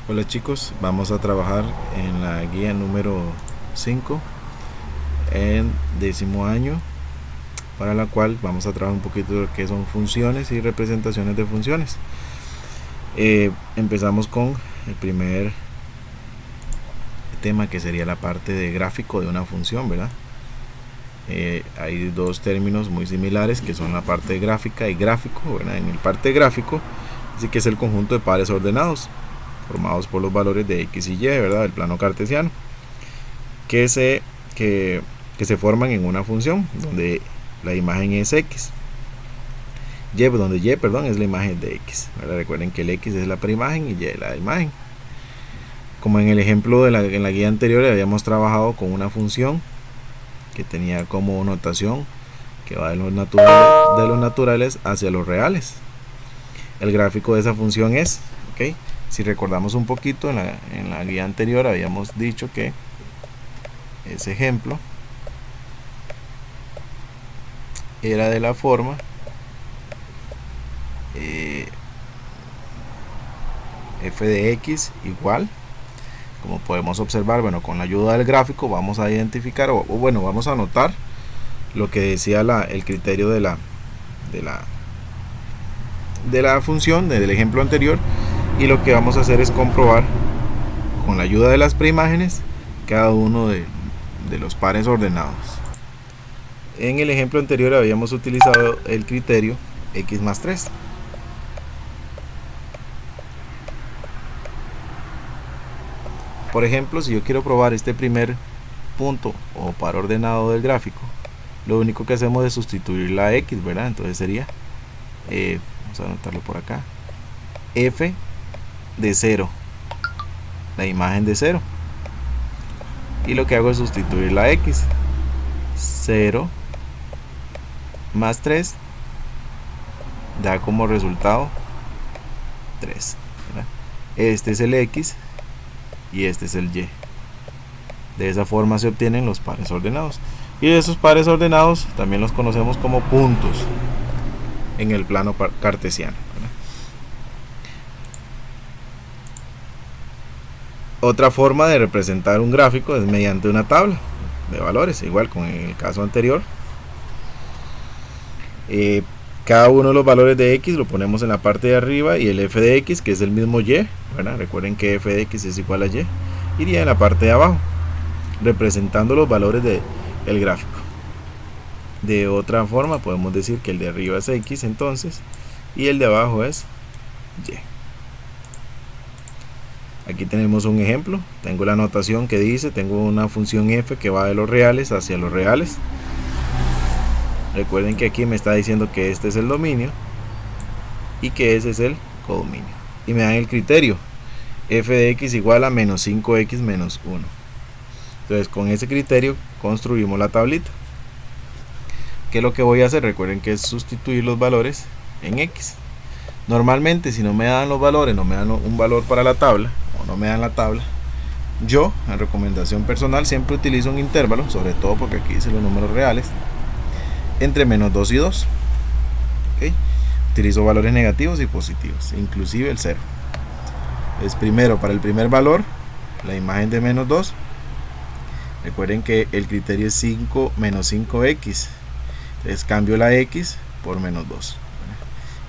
Hola chicos, vamos a trabajar en la guía número 5 en 10º año, para la cual vamos a trabajar un poquito de lo que son funciones y representaciones de funciones. Empezamos con el primer tema, que sería la parte de gráfico de una función, ¿verdad? Hay dos términos muy similares, que son la parte gráfica y gráfico, ¿verdad? En el parte gráfico dice que es el conjunto de pares ordenados formados por los valores de x y y, ¿verdad? El plano cartesiano, que se forman en una función donde la imagen es x, donde y, es la imagen de x, ¿verdad? Recuerden que el x es la preimagen y y la imagen. Como en el ejemplo de en la guía anterior, habíamos trabajado con una función que tenía como notación que va de los naturales hacia los reales. El gráfico de esa función es, ¿ok? Si recordamos un poquito, en la guía anterior habíamos dicho que ese ejemplo era de la forma f de x igual, como podemos observar, bueno, con la ayuda del gráfico vamos a identificar, vamos a anotar lo que decía el criterio de la función del ejemplo anterior, y lo que vamos a hacer es comprobar con la ayuda de las preimágenes cada uno de los pares ordenados. En el ejemplo anterior habíamos utilizado el criterio x más 3. Por ejemplo, si yo quiero probar este primer punto o par ordenado del gráfico, lo único que hacemos es sustituir la x, ¿verdad? Entonces sería, vamos a anotarlo por acá, f de 0, la imagen de 0, y lo que hago es sustituir la x. 0 más 3 da como resultado 3, ¿verdad? Este es el x y este es el y. De esa forma se obtienen los pares ordenados, y esos pares ordenados también los conocemos como puntos en el plano cartesiano, ¿verdad? Otra forma de representar un gráfico es mediante una tabla de valores, igual con el caso anterior. Cada uno de los valores de x lo ponemos en la parte de arriba, y el f de x, que es el mismo y, ¿verdad? Recuerden que f de x es igual a y, iría en la parte de abajo, representando los valores del gráfico. De otra forma podemos decir que el de arriba es x entonces, y el de abajo es y. Aquí tenemos un ejemplo. Tengo la notación que dice, tengo una función f que va de los reales hacia los reales. Recuerden que aquí me está diciendo que este es el dominio y que ese es el codominio, y me dan el criterio f de x igual a menos 5x menos 1. Entonces con ese criterio construimos la tablita. ¿Qué es lo que voy a hacer? Recuerden que es sustituir los valores en x. Normalmente, si no me dan los valores, no me dan un valor para la tabla, o no me dan la tabla, yo, en recomendación personal, siempre utilizo un intervalo, sobre todo porque aquí dice los números reales, entre menos 2 y 2. ¿Okay? Utilizo valores negativos y positivos, inclusive el 0. Entonces, primero, para el primer valor, la imagen de menos 2, recuerden que el criterio es 5 menos 5x. Entonces cambio la x por menos 2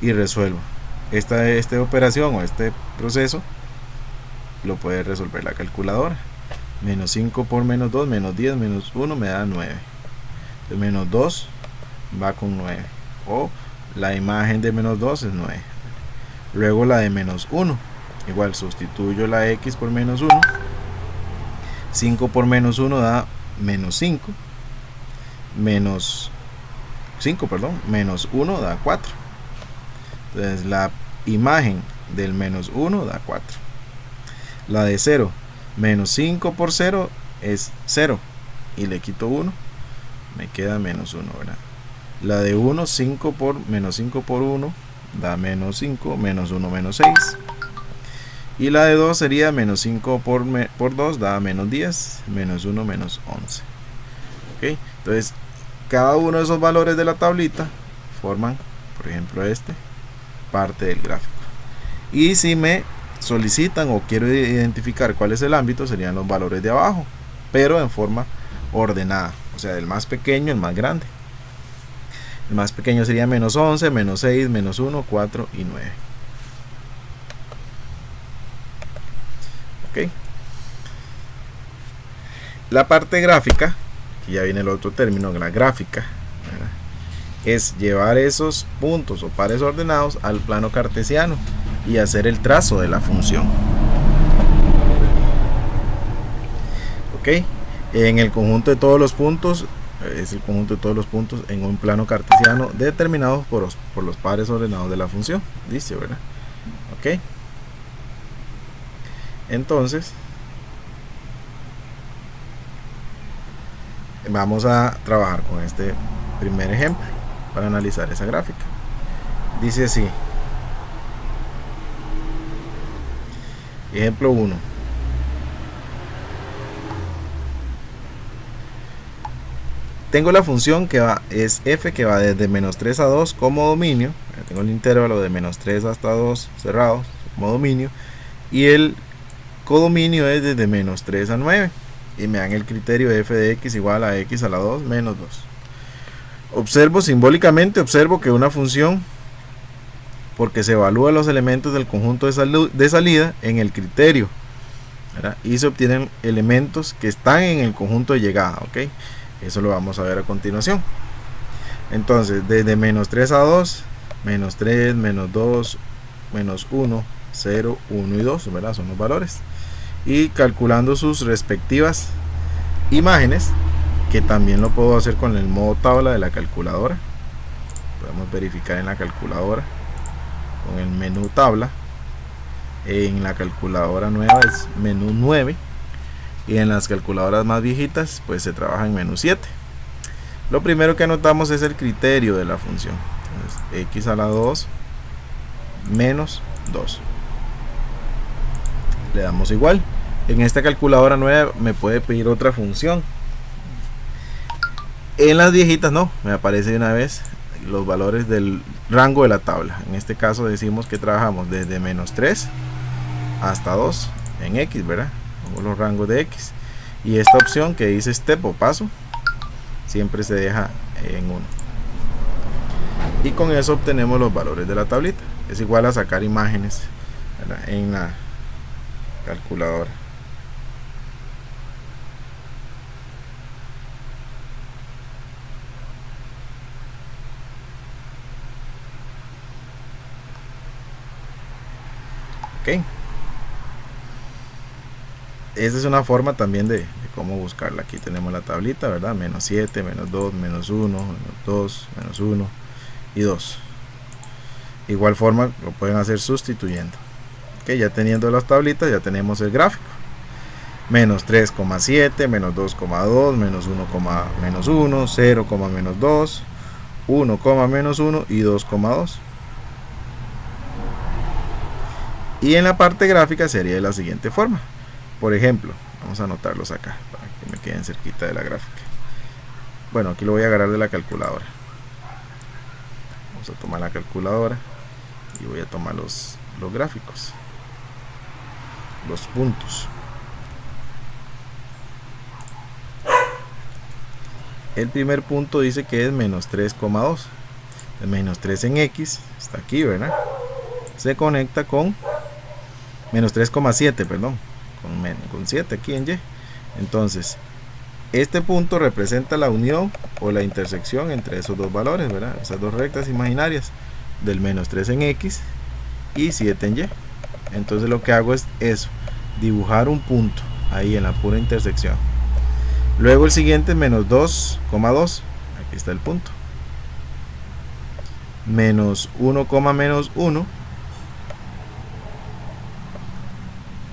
y resuelvo. Esta operación o este proceso lo puede resolver la calculadora. Menos 5 por menos 2, menos 10, menos 1 me da 9. Entonces, menos 2 va con 9, o la imagen de menos 2 es 9. Luego la de menos 1, igual sustituyo la x por menos 1. 5 por menos 1 da menos 5. Menos 1 da 4. Entonces la imagen del menos 1 da 4. La de 0, menos 5 por 0 es 0, y le quito 1, me queda menos 1, ¿verdad? La de 1, menos 5 por 1 da menos 5, menos 1 menos 6. Y la de 2 sería menos 5 por 2 da menos 10, menos 1 menos 11. ¿Okay? Entonces cada uno de esos valores de la tablita forman, por ejemplo, parte del gráfico. Y si me solicitan o quiero identificar cuál es el ámbito, serían los valores de abajo, pero en forma ordenada, o sea, del más pequeño al más grande. El más pequeño sería menos 11, menos 6, menos 1, 4 y 9. Ok. La parte gráfica, que ya viene el otro término, la gráfica, ¿verdad?, es llevar esos puntos o pares ordenados al plano cartesiano y hacer el trazo de la función. Ok. En el conjunto de todos los puntos, es el conjunto de todos los puntos en un plano cartesiano determinados por los pares ordenados de la función, dice, ¿verdad? Ok. Entonces vamos a trabajar con este primer ejemplo para analizar esa gráfica. Dice así: ejemplo 1. Tengo la función que es f, que va desde menos 3 a 2 como dominio. Tengo el intervalo de menos 3 hasta 2 cerrados como dominio, y el codominio es desde menos 3 a 9, y me dan el criterio de f de x igual a x a la 2 menos 2. Observo simbólicamente, observo que una función, porque se evalúan los elementos del conjunto de salida en el criterio, ¿verdad?, y se obtienen elementos que están en el conjunto de llegada. Ok, eso lo vamos a ver a continuación. Entonces, desde menos 3 a 2, menos 3, menos 2, menos 1, 0, 1 y 2, ¿verdad?, son los valores. Y calculando sus respectivas imágenes, que también lo puedo hacer con el modo tabla de la calculadora. Podemos verificar en la calculadora con el menú tabla. En la calculadora nueva es menú 9, y en las calculadoras más viejitas pues se trabaja en menú 7. Lo primero que anotamos es el criterio de la función. Entonces, x a la 2 menos 2. Le damos igual. En esta calculadora nueva me puede pedir otra función. En las viejitas no, me aparece de una vez los valores del rango de la tabla. En este caso decimos que trabajamos desde menos 3 hasta 2 en x, ¿verdad? Pongo los rangos de x. Y esta opción que dice step o paso siempre se deja en 1. Y con eso obtenemos los valores de la tablita. Es igual a sacar imágenes, ¿verdad?, en la calculadora. Ok. Esa es una forma también de cómo buscarla. Aquí tenemos la tablita, ¿verdad? Menos 7, menos 2, menos 1, menos 2, menos 1 y 2. Igual forma lo pueden hacer sustituyendo. Ok, ya teniendo las tablitas ya tenemos el gráfico. Menos 3,7, menos 2,2, menos 1, menos 1, 0, menos 2, 1, menos 1 y 2,2. Y en la parte gráfica sería de la siguiente forma. Por ejemplo, vamos a anotarlos acá para que me queden cerquita de la gráfica. Bueno, aquí lo voy a agarrar de la calculadora. Vamos a tomar la calculadora y voy a tomar los gráficos, los puntos. El primer punto dice que es menos 3,2. El menos 3 en x está aquí, ¿verdad? Se conecta con menos 3,7, perdón, con 7 aquí en y. Entonces, este punto representa la unión o la intersección entre esos dos valores, ¿verdad? Esas dos rectas imaginarias del menos 3 en x y 7 en y. Entonces lo que hago es eso, dibujar un punto ahí en la pura intersección. Luego el siguiente es menos 2,2. Aquí está el punto. Menos 1, menos 1.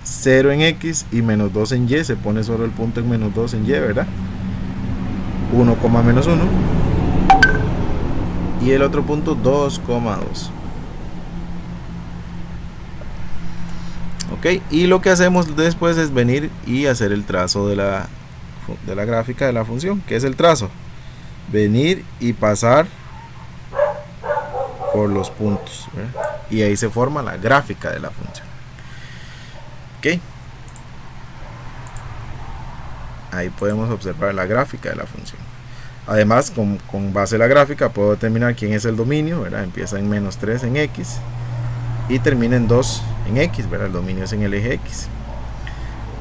0 en x y menos 2 en y. Se pone solo el punto en menos 2 en y, ¿verdad? 1, menos 1. Y el otro punto 2,2. Ok, y lo que hacemos después es venir y hacer el trazo de la gráfica de la función. ¿Qué es el trazo? Venir y pasar por los puntos, ¿verdad? Y ahí se forma la gráfica de la función. Ok, ahí podemos observar la gráfica de la función. Además, con base en la gráfica puedo determinar quién es el dominio, ¿verdad? Empieza en menos 3 en X y termina en 2 en X, ¿verdad? El dominio es en el eje X.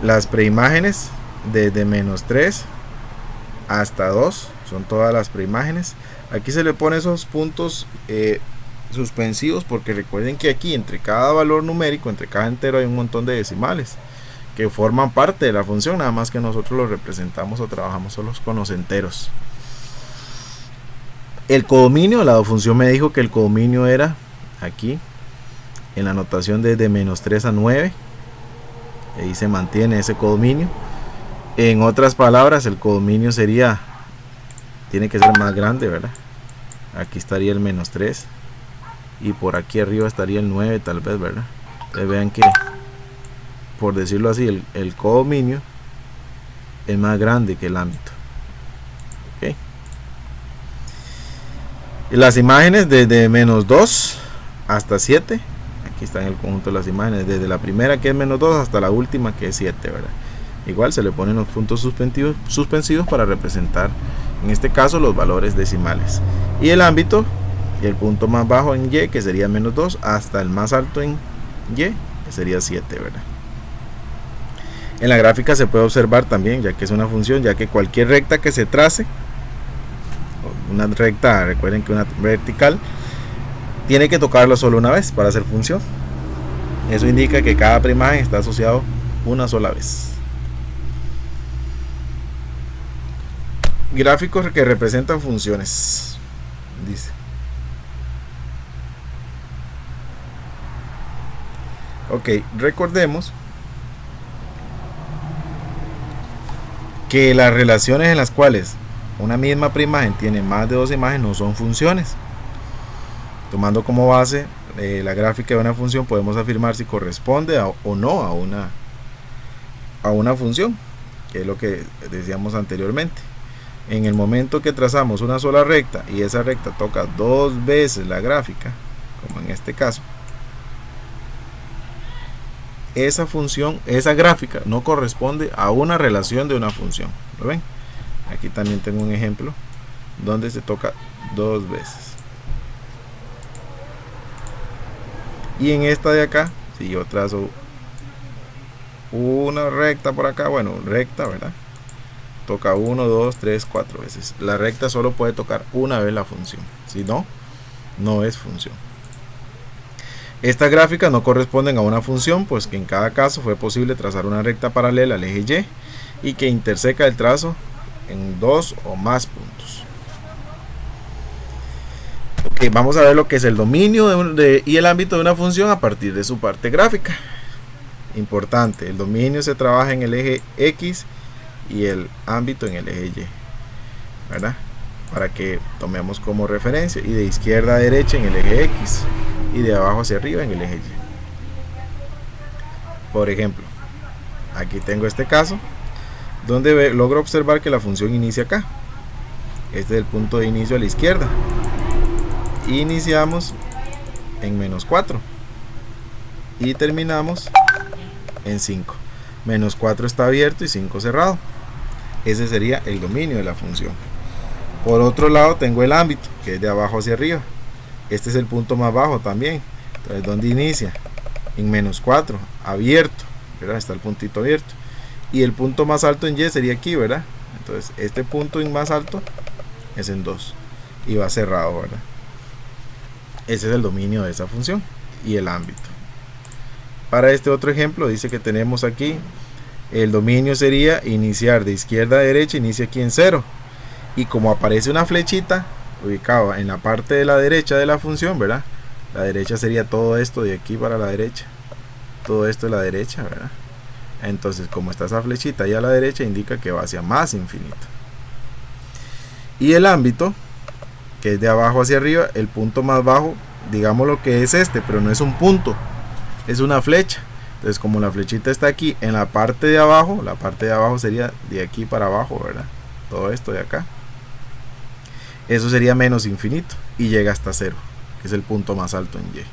Las preimágenes desde menos 3 hasta 2 son todas las preimágenes. Aquí se le pone esos puntos suspensivos porque recuerden que aquí entre cada valor numérico, entre cada entero, hay un montón de decimales que forman parte de la función, nada más que nosotros los representamos o trabajamos solo con los enteros. El codominio, la función me dijo que el codominio era aquí en la notación desde menos 3 a 9. Ahí se mantiene ese codominio. En otras palabras, el codominio sería, tiene que ser más grande, ¿verdad? Aquí estaría el menos 3 y por aquí arriba estaría el 9 tal vez, ¿verdad? Entonces vean que, por decirlo así, el codominio es más grande que el ámbito. ¿Okay? Y las imágenes desde menos 2 hasta 7, aquí están el conjunto de las imágenes, desde la primera que es menos 2 hasta la última que es 7, ¿verdad? Igual se le ponen los puntos suspensivos para representar, en este caso, los valores decimales. Y el ámbito, y el punto más bajo en Y, que sería menos 2, hasta el más alto en Y, que sería 7, ¿verdad? En la gráfica se puede observar también, ya que es una función, ya que cualquier recta que se trace, una recta, recuerden que una vertical, tiene que tocarlo solo una vez para hacer función. Eso indica que cada preimagen está asociado una sola vez. Gráficos que representan funciones, dice. Ok, recordemos que las relaciones en las cuales una misma preimagen tiene más de dos imágenes no son funciones. Tomando como base la gráfica de una función, podemos afirmar si corresponde o no a una función, que es lo que decíamos anteriormente. En el momento que trazamos una sola recta y esa recta toca dos veces la gráfica, como en este caso, esa función, esa gráfica no corresponde a una relación de una función. ¿Lo ven? Aquí también tengo un ejemplo donde se toca dos veces. Y en esta de acá, si yo trazo una recta por acá, bueno, recta, ¿verdad? Toca 1, 2, 3, 4 veces. La recta solo puede tocar una vez la función, si no, no es función. Estas gráficas no corresponden a una función, pues que en cada caso fue posible trazar una recta paralela al eje Y y que interseca el trazo en dos o más puntos. Ok, vamos a ver lo que es el dominio y el ámbito de una función a partir de su parte gráfica. Importante, el dominio se trabaja en el eje X y el ámbito en el eje Y, ¿verdad? Para que tomemos como referencia, y de izquierda a derecha en el eje X y de abajo hacia arriba en el eje Y. Por ejemplo, aquí tengo este caso donde logro observar que la función inicia acá. Este es el punto de inicio a la izquierda. Iniciamos en menos 4 y terminamos en 5. Menos 4 está abierto y 5 cerrado. Ese sería el dominio de la función. Por otro lado tengo el ámbito, que es de abajo hacia arriba. Este es el punto más bajo también. Entonces, ¿dónde inicia? En menos 4, abierto, ¿verdad? Está el puntito abierto. Y el punto más alto en Y sería aquí, ¿verdad? Entonces este punto en más alto es en 2 y va cerrado, ¿verdad? Ese es el dominio de esa función y el ámbito. Para este otro ejemplo dice que tenemos aquí el dominio sería iniciar de izquierda a derecha, inicia aquí en 0, y como aparece una flechita ubicada en la parte de la derecha de la función, ¿verdad? La derecha sería todo esto de aquí para la derecha, todo esto de la derecha, ¿verdad? Entonces, como está esa flechita ahí a la derecha, indica que va hacia más infinito. Y el ámbito, que es de abajo hacia arriba, el punto más bajo, digamos lo que es este, pero no es un punto, es una flecha. Entonces, como la flechita está aquí en la parte de abajo, la parte de abajo sería de aquí para abajo, ¿verdad? Todo esto de acá. Eso sería menos infinito y llega hasta 0, que es el punto más alto en Y.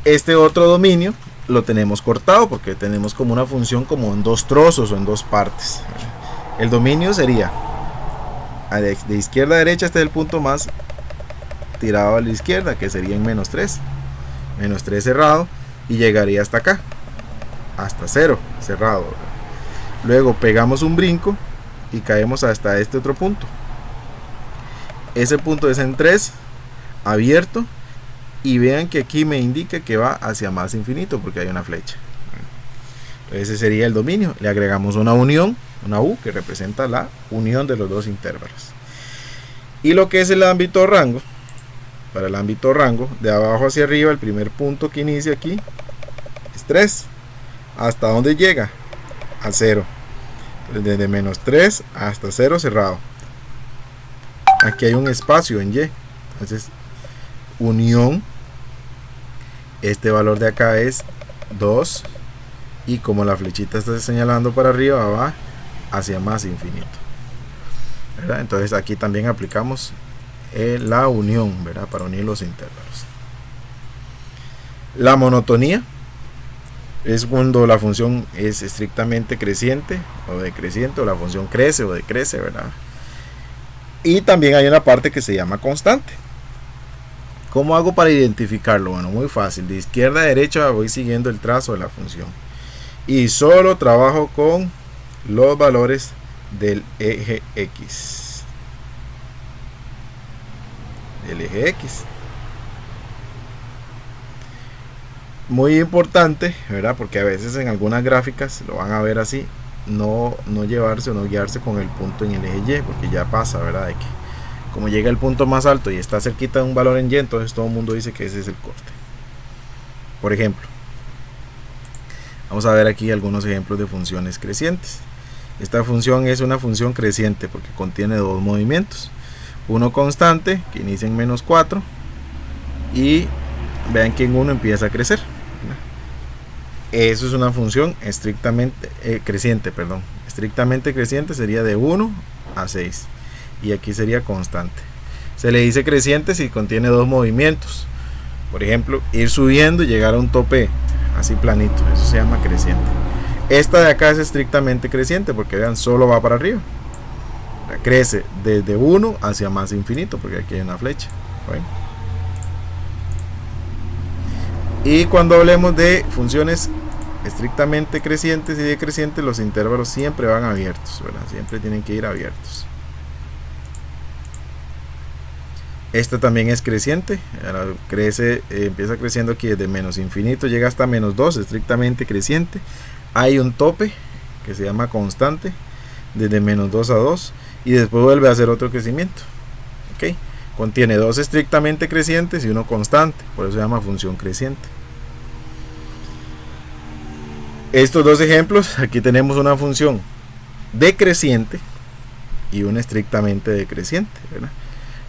Este otro dominio lo tenemos cortado porque tenemos como una función como en dos trozos o en dos partes. El dominio sería de izquierda a derecha, este es el punto más tirado a la izquierda, que sería en menos 3 cerrado, y llegaría hasta acá, hasta 0 cerrado. Luego pegamos un brinco y caemos hasta este otro punto. Ese punto es en 3 abierto, y vean que aquí me indica que va hacia más infinito porque hay una flecha. Ese sería el dominio. Le agregamos una unión, una U, que representa la unión de los dos intervalos. Y lo que es el ámbito rango, para el ámbito rango, de abajo hacia arriba, el primer punto que inicia aquí es 3. ¿Hasta dónde llega? A 0. Desde menos 3 hasta 0 cerrado. Aquí hay un espacio en Y. Entonces, unión, este valor de acá es 2. Y como la flechita está señalando para arriba, va hacia más infinito, ¿verdad? Entonces aquí también aplicamos la unión, ¿verdad? Para unir los intervalos. La monotonía es cuando la función es estrictamente creciente o decreciente, o la función crece o decrece, ¿verdad? Y también hay una parte que se llama constante. ¿Cómo hago para identificarlo? Bueno, muy fácil. De izquierda a derecha voy siguiendo el trazo de la función. Y solo trabajo con los valores del eje X. El eje X. Muy importante, ¿verdad? Porque a veces en algunas gráficas lo van a ver así. No llevarse o no guiarse con el punto en el eje Y, porque ya pasa, ¿verdad? De que como llega el punto más alto y está cerquita de un valor en Y, entonces todo el mundo dice que ese es el corte. Por ejemplo, vamos a ver aquí algunos ejemplos de funciones crecientes. Esta función es una función creciente porque contiene dos movimientos. Uno constante, que inicia en menos 4, y vean que en uno empieza a crecer. Eso es una función estrictamente creciente, perdón. Estrictamente creciente sería de 1 a 6. Y aquí sería constante. Se le dice creciente si contiene dos movimientos. Por ejemplo, ir subiendo y llegar a un tope así planito, eso se llama creciente. Esta de acá es estrictamente creciente porque vean, solo va para arriba. Crece desde 1 hacia más infinito porque aquí hay una flecha. Bueno. Y cuando hablemos de funciones estrictamente crecientes y decrecientes, los intervalos siempre van abiertos, ¿verdad? Siempre tienen que ir abiertos. Esta también es creciente, crece, empieza creciendo aquí desde menos infinito, llega hasta menos 2, estrictamente creciente. Hay un tope que se llama constante, desde menos 2 a 2, y después vuelve a hacer otro crecimiento. ¿Okay? Contiene dos estrictamente crecientes y uno constante, por eso se llama función creciente. Estos dos ejemplos, aquí tenemos una función decreciente y una estrictamente decreciente, ¿verdad?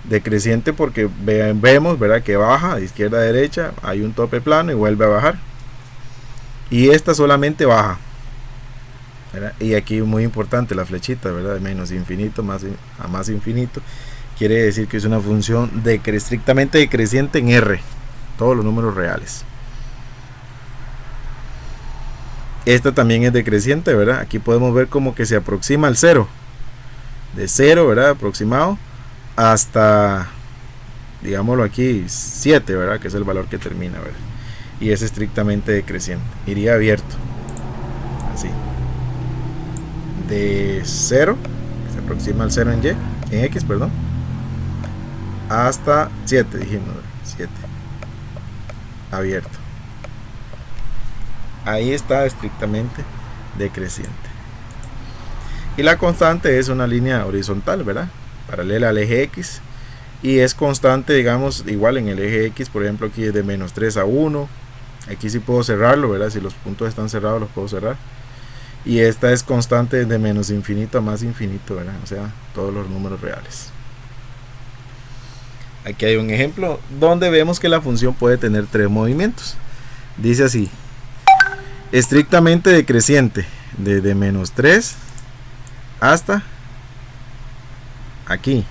Decreciente porque vemos, ¿verdad?, que baja de izquierda a derecha, hay un tope plano y vuelve a bajar. Y esta solamente baja, ¿verdad? Y aquí muy importante la flechita, ¿verdad?, de menos infinito a más infinito, quiere decir que es una función estrictamente decreciente en R, todos los números reales. Esta también es decreciente, ¿verdad? Aquí podemos ver como que se aproxima al 0, de 0, ¿verdad?, aproximado, hasta, digámoslo aquí, 7, ¿verdad?, que es el valor que termina, ¿verdad? Y es estrictamente decreciente, iría abierto, así, de 0, que se aproxima al 0 en X, perdón, hasta 7, dijimos, ¿verdad? 7, abierto. Ahí está estrictamente decreciente. Y la constante es una línea horizontal, ¿verdad?, paralela al eje X, y es constante, digamos, igual en el eje X. Por ejemplo, aquí es de menos 3 a 1, aquí sí puedo cerrarlo, ¿verdad? Si los puntos están cerrados los puedo cerrar, y esta es constante de menos infinito a más infinito, ¿verdad? O sea, todos los números reales. Aquí hay un ejemplo donde vemos que la función puede tener tres movimientos. Dice así: estrictamente decreciente, desde menos 3 hasta aquí,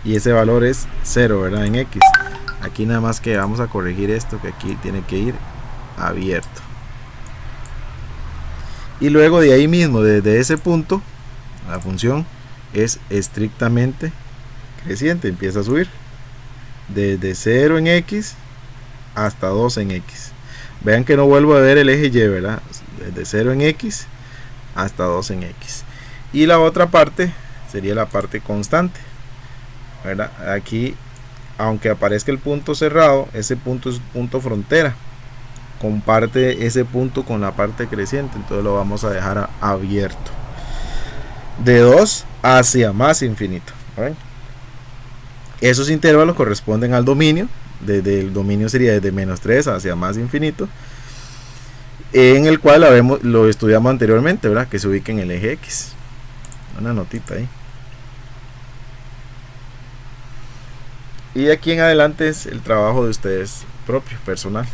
y ese valor es 0, ¿verdad?, en X. Aquí nada más que vamos a corregir esto, que aquí tiene que ir abierto. Y luego de ahí mismo, desde ese punto, la función es estrictamente creciente, empieza a subir desde 0 en X hasta 2 en X. Vean que no vuelvo a ver el eje Y, ¿verdad? Desde 0 en X hasta 2 en X. Y la otra parte sería la parte constante, ¿verdad? Aquí, aunque aparezca el punto cerrado, ese punto es punto frontera, comparte ese punto con la parte creciente, entonces lo vamos a dejar abierto de 2 hacia más infinito. ¿Ven? Esos intervalos corresponden al dominio. Desde el dominio sería desde menos 3 hacia más infinito, en el cual lo estudiamos anteriormente, ¿verdad? Que se ubica en el eje X. Una notita ahí. Y de aquí en adelante es el trabajo de ustedes propio, personal.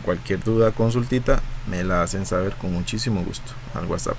Cualquier duda, consultita, me la hacen saber con muchísimo gusto al WhatsApp.